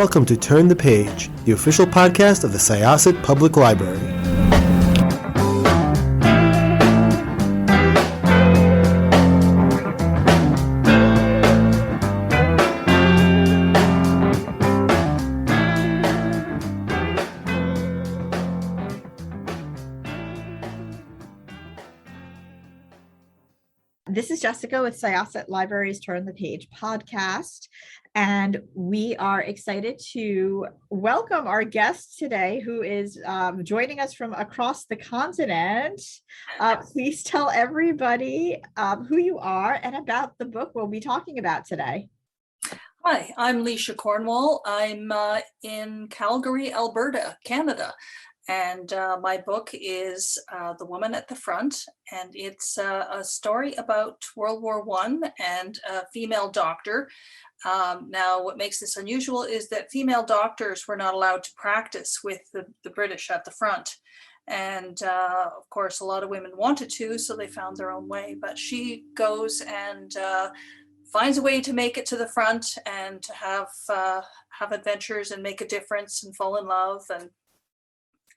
welcome to Turn the Page, the official podcast of the Syosset Public Library. This is Jessica with Syosset Library's Turn the Page podcast, and we are excited to welcome our guest today, who is joining us from across the continent. Please tell everybody who you are and about the book we'll be talking about today. Hi, I'm Lecia Cornwall. I'm in Calgary, Alberta, Canada. And my book is The Woman at the Front, and it's a story about World War I and a female doctor. Now, what makes this unusual is that female doctors were not allowed to practice with the British at the front. And of course, a lot of women wanted to, so they found their own way. But she goes and finds a way to make it to the front and to have adventures and make a difference and fall in love, and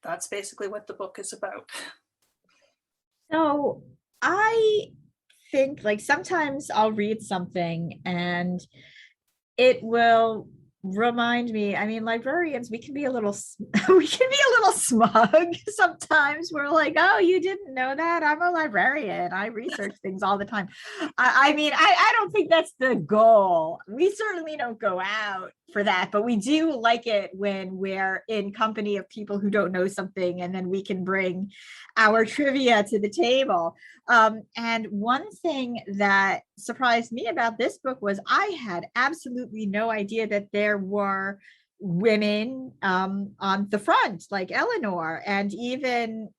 that's basically what the book is about. So I think, like, sometimes I'll read something and it will remind me, I mean, librarians, we can be a little smug sometimes. We're like, oh, you didn't know that? I'm a librarian. I research things all the time. I mean, I don't think that's the goal. We certainly don't go out for that, but we do like it when we're in company of people who don't know something, and then we can bring our trivia to the table. And one thing that surprised me about this book was I had absolutely no idea that there were women on the front, like Eleanor, and even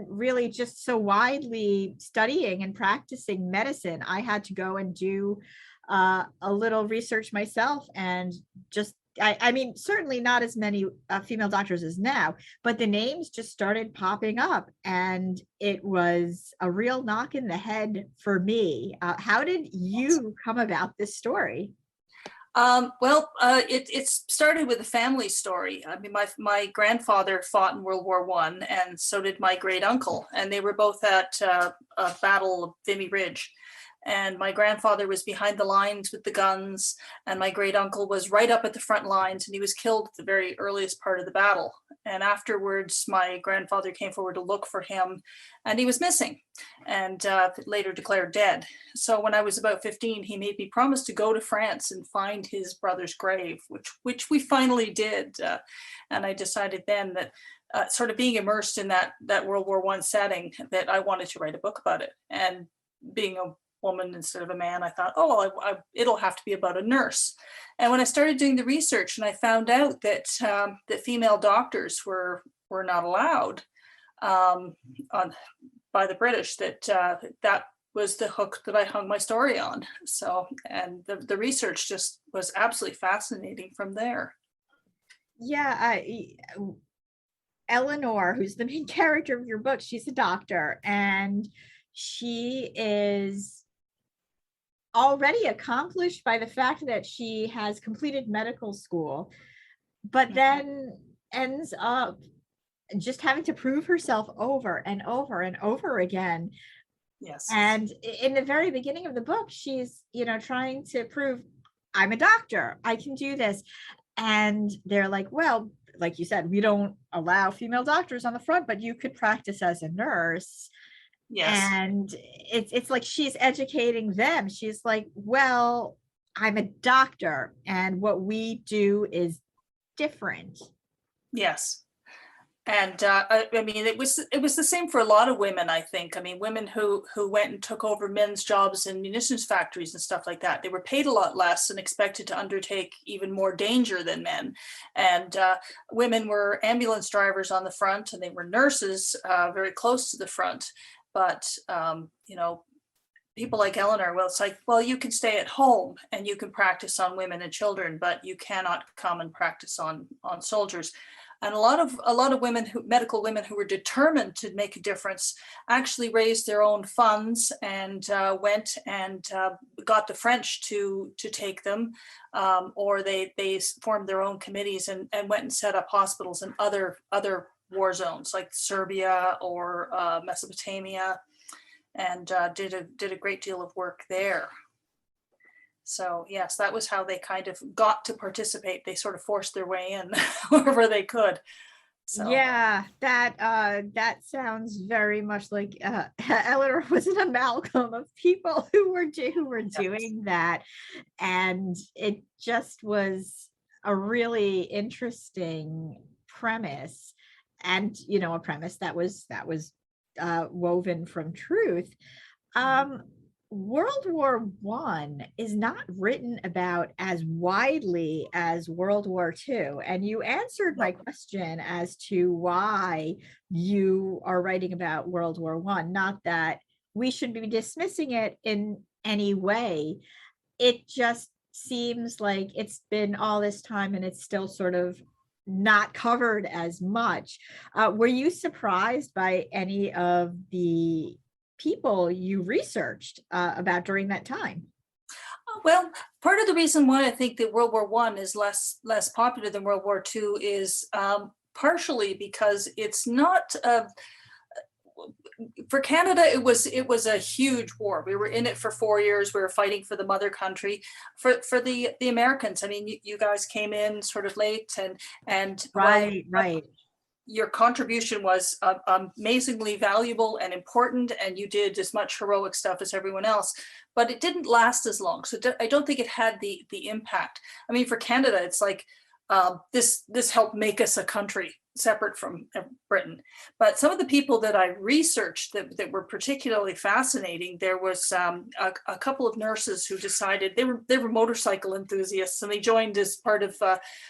really just so widely studying and practicing medicine. I had to go and do a little research myself, and just I mean, certainly not as many female doctors as now, but the names just started popping up, and it was a real knock in the head for me. How did you come about this story? It started with a family story. I mean, my grandfather fought in World War I, and so did my great uncle, and they were both at a Battle of Vimy Ridge. And my grandfather was behind the lines with the guns, and my great uncle was right up at the front lines, and he was killed at the very earliest part of the battle. And afterwards, my grandfather came forward to look for him, and he was missing, and later declared dead. So when I was about 15, he made me promise to go to France and find his brother's grave, which we finally did. And I decided then that sort of being immersed in that World War I setting, that I wanted to write a book about it. And being a woman instead of a man, I thought, it'll have to be about a nurse. And when I started doing the research, and I found out that female doctors were not allowed by the British, that was the hook that I hung my story on. So, and the research just was absolutely fascinating from there. Yeah, Eleanor, who's the main character of your book, she's a doctor, and she is already accomplished by the fact that she has completed medical school, but then ends up just having to prove herself over and over and over again. Yes. And in the very beginning of the book, she's, trying to prove, I'm a doctor, I can do this. And they're like, well, like you said, we don't allow female doctors on the front, but you could practice as a nurse. Yes. And it's like she's educating them. She's like, well, I'm a doctor, and what we do is different. Yes. And I mean, it was the same for a lot of women, I think. I mean, women who went and took over men's jobs in munitions factories and stuff like that, they were paid a lot less and expected to undertake even more danger than men. And women were ambulance drivers on the front, and they were nurses very close to the front. But, people like Eleanor, well, it's like, well, you can stay at home and you can practice on women and children, but you cannot come and practice on soldiers. And a lot of women, medical women who were determined to make a difference, actually raised their own funds and went and got the French to take them, or they formed their own committees and went and set up hospitals in other war zones like Serbia or Mesopotamia, and did a great deal of work there. So yes, that was how they kind of got to participate. They sort of forced their way in wherever they could. So. Yeah, that sounds very much like Eleanor was an amalgam of people who were doing that, and it just was a really interesting premise, and a premise that was woven from truth. World War I is not written about as widely as World War II. And you answered my question as to why you are writing about World War I. Not that we should be dismissing it in any way. It just seems like it's been all this time and it's still sort of not covered as much. Were you surprised by any of the people you researched about during that time? Well, part of the reason why I think that World War I is less popular than World War II is partially because it's not for Canada. It was a huge war. We were in it for 4 years. We were fighting for the mother country. For the Americans, I mean, you guys came in sort of late, and right. Your contribution was amazingly valuable and important, and you did as much heroic stuff as everyone else, but it didn't last as long. So I don't think it had the impact. I mean, for Canada, it's like this helped make us a country separate from Britain. But some of the people that I researched that were particularly fascinating, there was a couple of nurses who decided they were motorcycle enthusiasts, and they joined as part of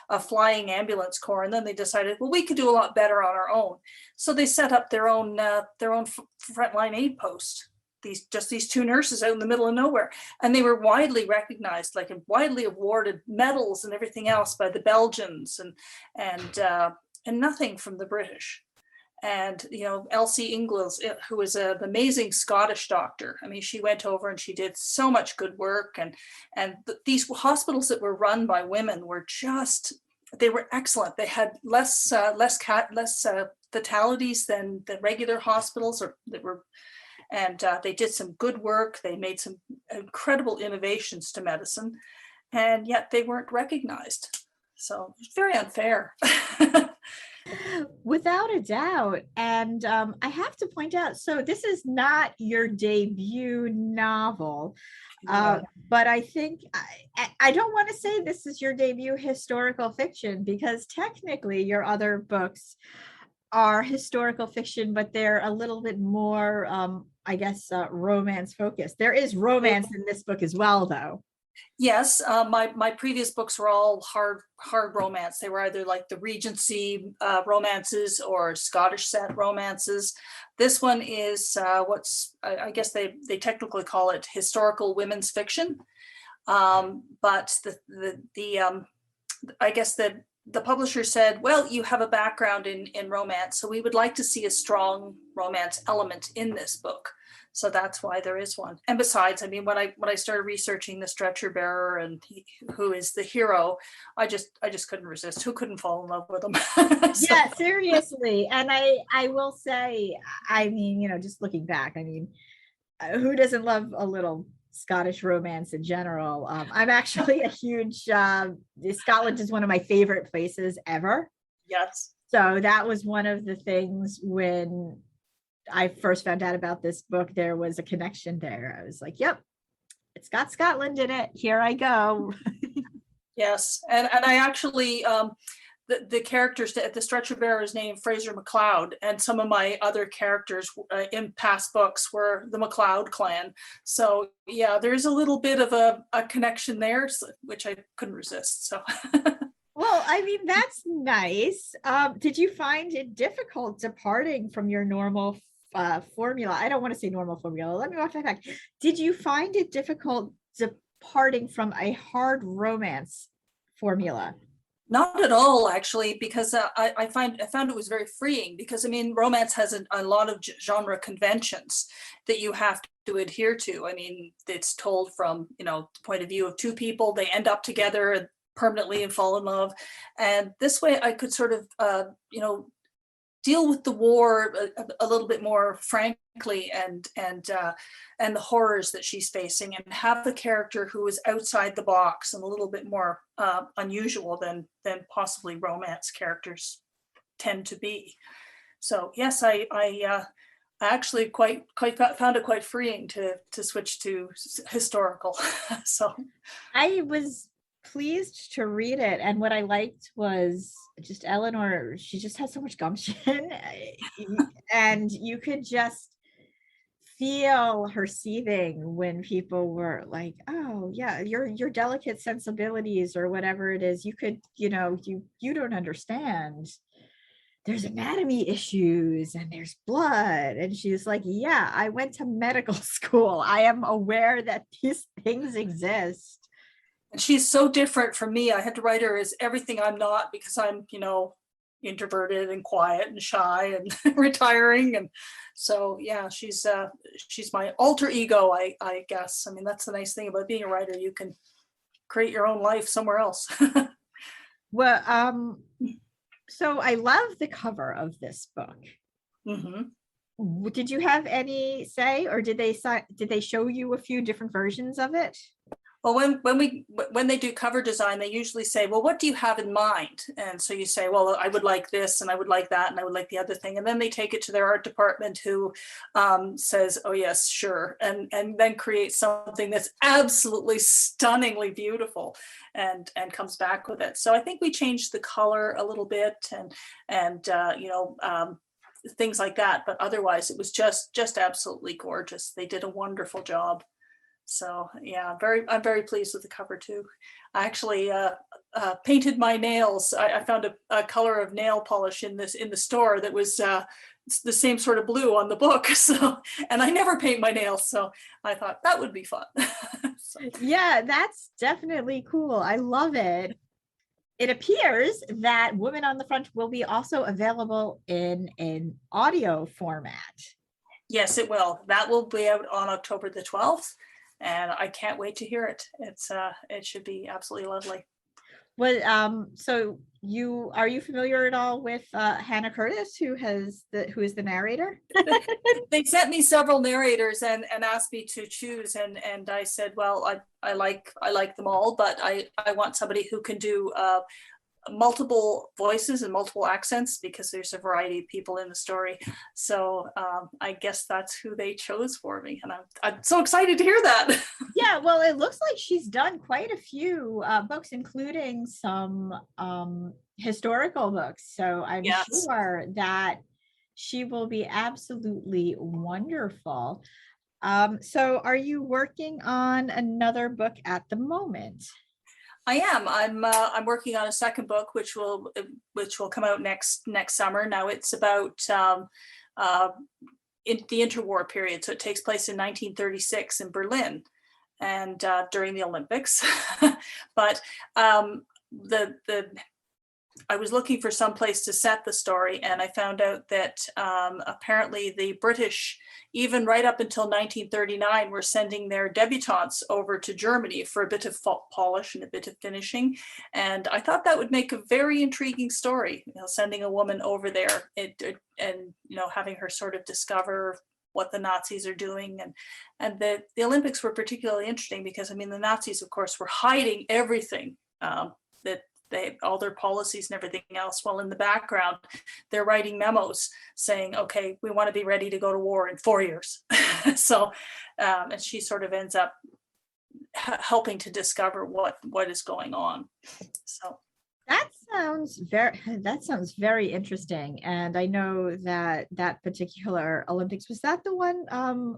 a flying ambulance corps, and then they decided, well, we could do a lot better on our own. So they set up their own frontline aid post. These two nurses out in the middle of nowhere, and they were widely recognized, like widely awarded medals and everything else by the Belgians, and nothing from the British. And Elsie Inglis, who was an amazing Scottish doctor. I mean, she went over and she did so much good work, and these hospitals that were run by women were they were excellent. They had less fatalities than regular hospitals, and they did some good work. They made some incredible innovations to medicine, and yet they weren't recognized. So it's very unfair. Without a doubt. And I have to point out, so this is not your debut novel, but I think I don't want to say this is your debut historical fiction, because technically your other books are historical fiction, but they're a little bit more, romance focused. There is romance in this book as well, though. Yes, my previous books were all hard romance. They were either like the Regency romances or Scottish set romances. This one is I guess they technically call it historical women's fiction, but I guess the publisher said, well, you have a background in romance, so we would like to see a strong romance element in this book. So that's why there is one. And besides, I mean, when I started researching the stretcher bearer and who is the hero, I just couldn't resist. Who couldn't fall in love with him? So. Yeah, seriously. And I will say, I mean, just looking back, I mean, who doesn't love a little Scottish romance in general? I'm actually a huge, Scotland is one of my favorite places ever. Yes. So that was one of the things when I first found out about this book, there was a connection there. I was like, yep, it's got Scotland in it. Here I go. Yes. And I actually, the characters, the stretcher bearer is named Fraser MacLeod, and some of my other characters in past books were the MacLeod clan. So yeah, there's a little bit of a connection there, which I couldn't resist. So. Well, I mean, that's nice. Did you find it difficult departing from your normal formula? I don't want to say normal formula. Let me walk that back. Did you find it difficult departing from a hard romance formula? Not at all, actually, because I found it was very freeing, because I mean, romance has a lot of genre conventions that you have to adhere to. I mean, it's told from, you know, the point of view of two people, they end up together permanently and fall in love. And this way I could sort of, you know, deal with the war a little bit more frankly, and the horrors that she's facing, and have the character who is outside the box and a little bit more unusual than possibly romance characters tend to be. So yes, I actually quite found it quite freeing to switch to historical. So I was pleased to read it, and what I liked was just Eleanor. She just has so much gumption, and you could just feel her seething when people were like, "Oh, yeah, your delicate sensibilities or whatever it is. You could, you know, you don't understand. There's anatomy issues and there's blood." And she's like, "Yeah, I went to medical school. I am aware that these things exist." and she's so different from me. I had to write her as everything I'm not, because I'm, you know, introverted and quiet and shy and retiring. And so, yeah, she's my alter ego, I guess. I mean, that's the nice thing about being a writer. You can create your own life somewhere else. Well, so I love the cover of this book. Hmm. Did you have any say, or did they show you a few different versions of it? Well, when they do cover design, they usually say, well, what do you have in mind? And so you say, well, I would like this, and I would like that, and I would like the other thing. And then they take it to their art department, who says, oh yes, sure. And then creates something that's absolutely stunningly beautiful, and comes back with it. So I think we changed the color a little bit, and you know, things like that. But otherwise it was just absolutely gorgeous. They did a wonderful job. So yeah, I'm very pleased with the cover too. I actually painted my nails. I found a color of nail polish in the store that was the same sort of blue on the book. So, and I never paint my nails, so I thought that would be fun. So. Yeah, that's definitely cool. I love it. It appears that Women on the Front will be also available in an audio format. Yes, it will. That will be out on October the 12th. And I can't wait to hear it. It should be absolutely lovely. Well, so are you familiar at all with Hannah Curtis, who is the narrator? They sent me several narrators and asked me to choose, and I said, well, I like them all, but I want somebody who can do multiple voices and multiple accents, because there's a variety of people in the story. So I guess that's who they chose for me, and I'm so excited to hear that. Yeah, well, it looks like she's done quite a few books, including some historical books. So I'm sure that she will be absolutely wonderful. So are you working on another book at the moment? I am. I'm working on a second book, which will come out next summer. Now it's about in the interwar period, so it takes place in 1936 in Berlin, and during the Olympics. But I was looking for some place to set the story, and I found out that apparently the British, even right up until 1939, were sending their debutantes over to Germany for a bit of polish and a bit of finishing. And I thought that would make a very intriguing story, you know, sending a woman over there and you know, having her sort of discover what the Nazis are doing. And the Olympics were particularly interesting because, I mean, the Nazis, of course, were hiding everything, that all their policies and everything else, while in the background they're writing memos saying, okay, we want to be ready to go to war in 4 years. So and she sort of ends up helping to discover what is going on. So that sounds very interesting. And I know that particular Olympics, was that the one,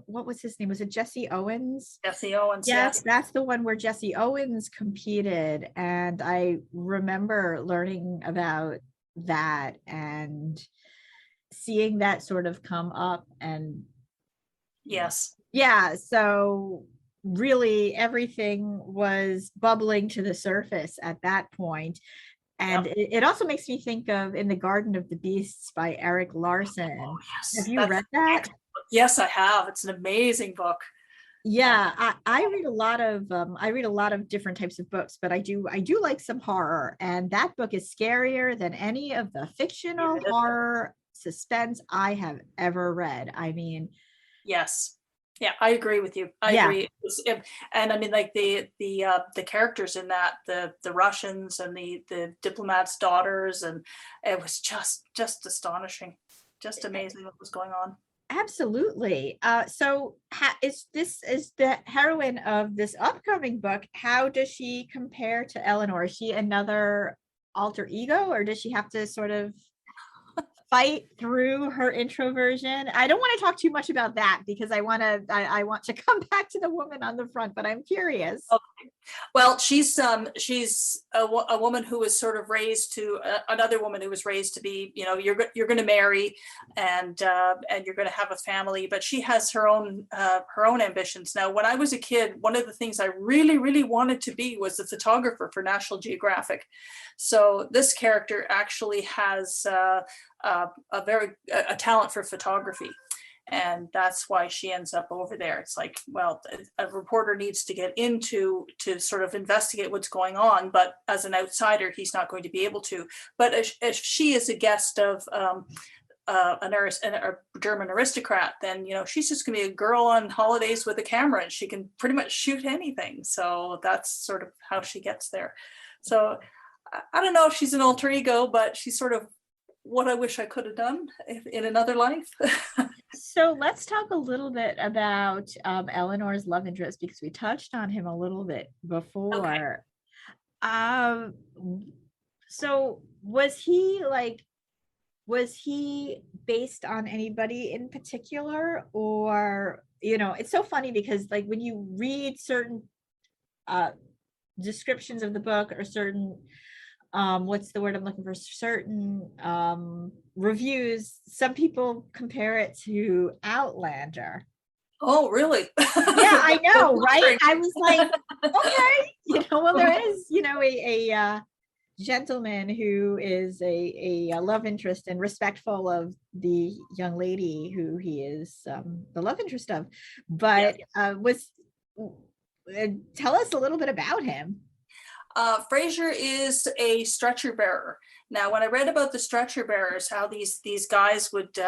what was his name? Was it Jesse Owens? Jesse Owens, yes, that's the one where Jesse Owens competed. And I remember learning about that and seeing that sort of come up. And yes, yeah, so really everything was bubbling to the surface at that point. And it also makes me think of In the Garden of the Beasts by Eric Larson. Oh, yes. Have you read that? Yes, I have. It's an amazing book. Yeah, I read a lot of different types of books, but I do like some horror, and that book is scarier than any of the fictional horror suspense I have ever read. I mean, Yes. Yeah, I agree with you. I agree. And I mean, like the characters in that, the Russians and the diplomats' daughters, and it was just astonishing, just amazing what was going on. absolutely. So is the heroine of this upcoming book? How does she compare to Eleanor? Is she another alter ego, or does she have to sort of fight through her introversion? I don't want to talk too much about that because I want to come back to the woman on the front, but I'm curious. Okay. Well, she's a woman who was sort of raised to another woman who was raised to be, you're going to marry and you're going to have a family, but she has her own ambitions. Now, when I was a kid, one of the things I really, really wanted to be was a photographer for National Geographic. So this character actually has a talent for photography. And that's why she ends up over there. It's like, well, a reporter needs to get into to sort of investigate what's going on, but as an outsider, he's not going to be able to. But if she is a guest of a German aristocrat, then she's just going to be a girl on holidays with a camera, and she can pretty much shoot anything. So that's sort of how she gets there. So I don't know if she's an alter ego, but she's sort of what I wish I could have done in another life. So let's talk a little bit about Eleanor's love interest, because we touched on him a little bit before. Okay. So was he based on anybody in particular, or it's so funny because like when you read certain descriptions of the book, or certain what's the word I'm looking for, certain reviews, some people compare it to Outlander. Oh, really? Yeah, I know, right? I was like, okay, well, there is, a gentleman who is a love interest and respectful of the young lady who he is the love interest of, but tell us a little bit about him. Fraser is a stretcher bearer. Now, when I read about the stretcher bearers, how these guys would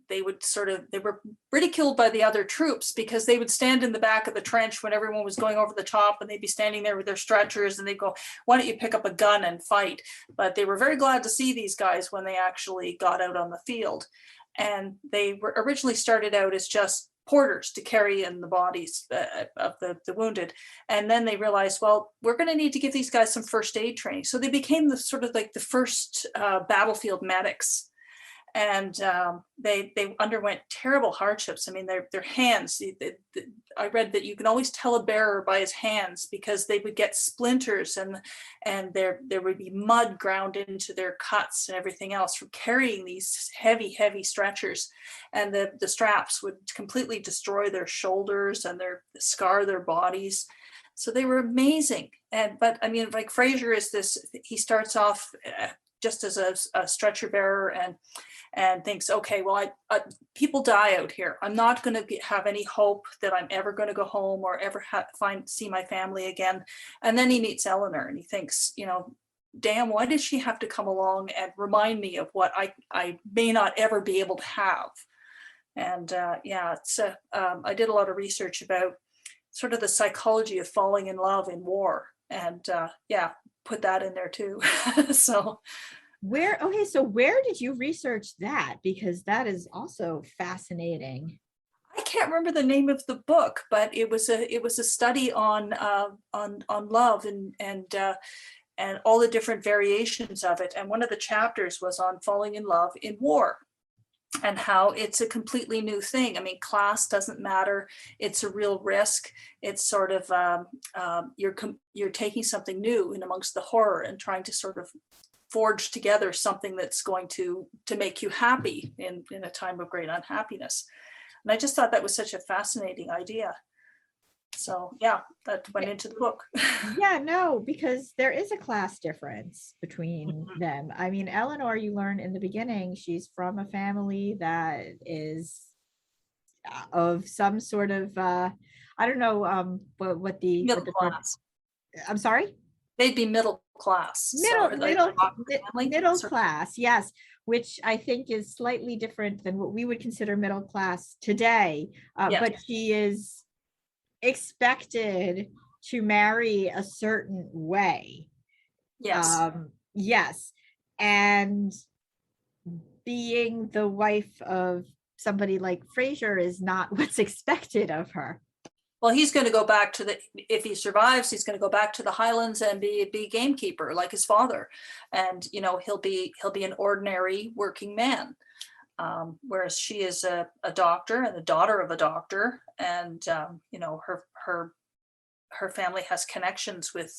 they were ridiculed by the other troops because they would stand in the back of the trench when everyone was going over the top, and they'd be standing there with their stretchers, and they'd go, "Why don't you pick up a gun and fight?" But they were very glad to see these guys when they actually got out on the field. And they were originally started out as just porters to carry in the bodies of the wounded. And then they realized, well, we're going to need to give these guys some first aid training. So they became the sort of like the first battlefield medics. And they underwent terrible hardships. I mean, their hands, I read that you can always tell a bearer by his hands, because they would get splinters and there would be mud ground into their cuts and everything else from carrying these heavy stretchers. And the straps would completely destroy their shoulders and scar their bodies. So they were amazing. But I mean, like Fraser is this, he starts off just as a stretcher bearer and thinks, okay, well, people die out here. I'm not going to have any hope that I'm ever going to go home or ever see my family again. And then he meets Eleanor, and he thinks, damn, why did she have to come along and remind me of what I may not ever be able to have? And I did a lot of research about sort of the psychology of falling in love in war, and put that in there too. So where did you research that? Because that is also fascinating. I can't remember the name of the book, but it was a study on love and all the different variations of it. And one of the chapters was on falling in love in war, and how it's a completely new thing. I mean, class doesn't matter. It's a real risk. It's sort of you're taking something new in amongst the horror and trying to sort of forge together something that's going to make you happy in a time of great unhappiness. And I just thought that was such a fascinating idea. So yeah, that went into the book. Yeah, no, because there is a class difference between them. I mean, Eleanor, you learn in the beginning, she's from a family that is of some sort of I don't know what Middle the class. I'm sorry? They'd be middle class. So Middle class, yes, which I think is slightly different than what we would consider middle class today. Yes. But she is expected to marry a certain way. Yes. Yes. And being the wife of somebody like Fraser is not what's expected of her. Well, he's going to go back to if he survives, he's going to go back to the Highlands and be gamekeeper like his father. And, he'll be an ordinary working man. Whereas she is a doctor and the daughter of a doctor. And, her family has connections with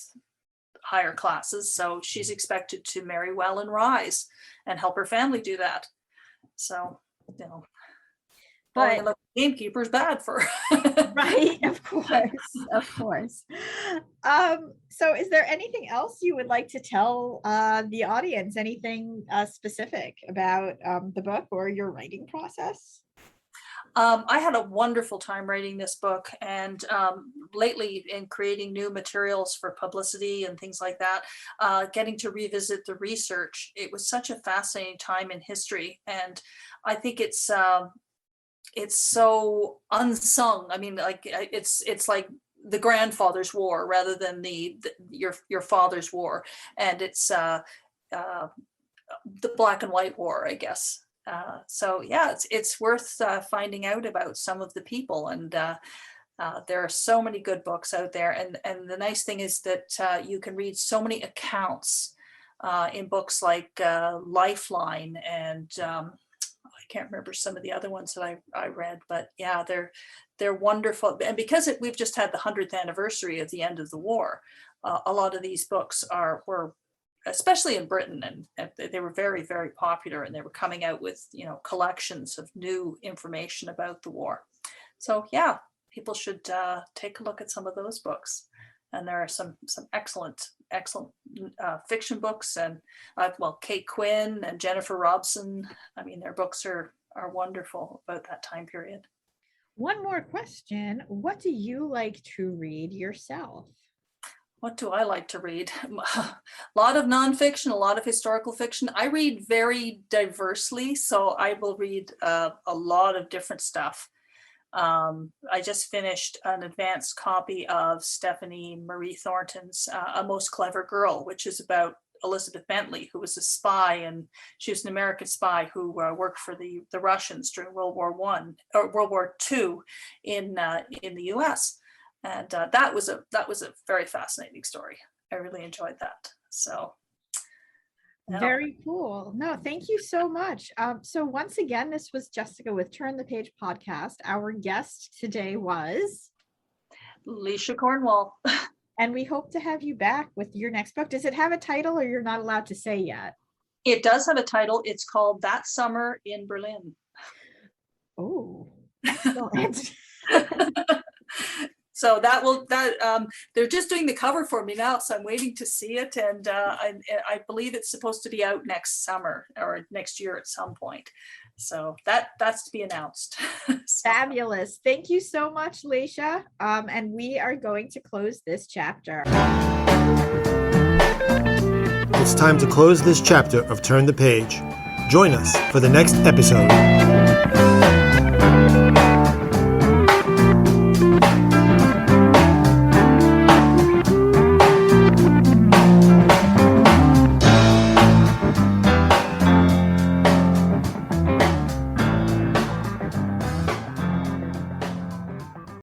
higher classes. So she's expected to marry well and rise and help her family do that. So, but gamekeeper is bad for right, of course. So is there anything else you would like to tell the audience, anything specific about the book or your writing process? I had a wonderful time writing this book, and lately in creating new materials for publicity and things like that, getting to revisit the research. It was such a fascinating time in history, and I think it's so unsung. I mean, like it's like the grandfather's war rather than your father's war, and it's the black and white war, I guess. So yeah, it's worth finding out about some of the people, and there are so many good books out there, and the nice thing is that you can read so many accounts in books like Lifeline, and I can't remember some of the other ones that I read, but yeah, they're wonderful. And because we've just had the 100th anniversary of the end of the war, a lot of these books were especially in Britain, and they were very, very popular, and they were coming out with collections of new information about the war. So yeah, people should take a look at some of those books. And there are some excellent fiction books, and Kate Quinn and Jennifer Robson. I mean, their books are wonderful about that time period. One more question. What do you like to read yourself? What do I like to read? A lot of nonfiction, a lot of historical fiction. I read very diversely, so I will read a lot of different stuff. I just finished an advanced copy of Stephanie Marie Thornton's A Most Clever Girl, which is about Elizabeth Bentley, who was a spy, and she was an American spy who worked for the Russians during World War II in the U.S. And that was a very fascinating story. I really enjoyed that. So. Very cool. No, thank you so much. So once again, this was Jessica with Turn the Page podcast. Our guest today was Lecia Cornwall. And we hope to have you back with your next book. Does it have a title, or you're not allowed to say yet? It does have a title. It's called That Summer in Berlin. Oh, excellent. So they're just doing the cover for me now, so I'm waiting to see it, and I believe it's supposed to be out next summer or next year at some point. So that's to be announced. So. Fabulous. Thank you so much, Lecia. And we are going to close this chapter. It's time to close this chapter of Turn the Page. Join us for the next episode.